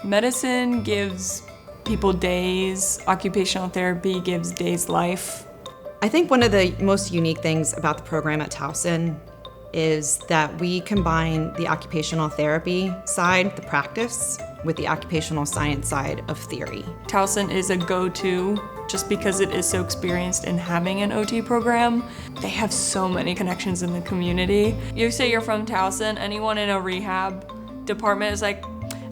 Medicine gives people days, occupational therapy gives days life. I think one of the most unique things about the program at Towson is that we combine the occupational therapy side, the practice, with the occupational science side of theory. Towson is a go-to just because it is so experienced in having an OT program. They have so many connections in the community. You say you're from Towson, anyone in a rehab department is like,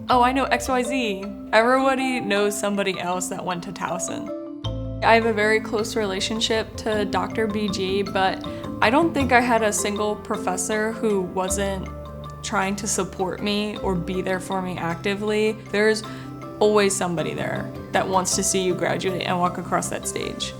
oh, I know XYZ. Everybody knows somebody else that went to Towson. I have a very close relationship to Dr. BG, but I don't think I had a single professor who wasn't trying to support me or be there for me actively. There's always somebody there that wants to see you graduate and walk across that stage.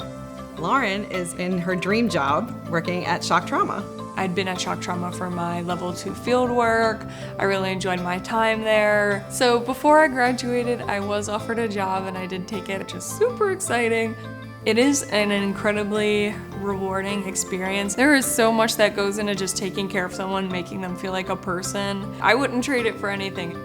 Lauren is in her dream job working at shock trauma. I'd been at shock trauma for my level 2 field work. I really enjoyed my time there. So before I graduated, I was offered a job and I did take it, which is super exciting. It is an incredibly rewarding experience. There is so much that goes into just taking care of someone, making them feel like a person. I wouldn't trade it for anything.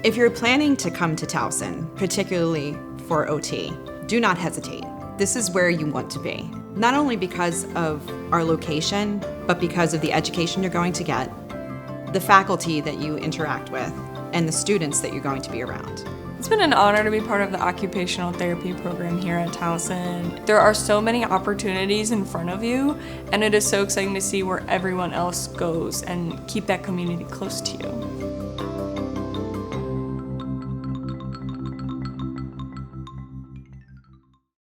If you're planning to come to Towson, particularly for OT, do not hesitate. This is where you want to be. Not only because of our location, but because of the education you're going to get, the faculty that you interact with, and the students that you're going to be around. It's been an honor to be part of the occupational therapy program here at Towson. There are so many opportunities in front of you, and it is so exciting to see where everyone else goes and keep that community close to you.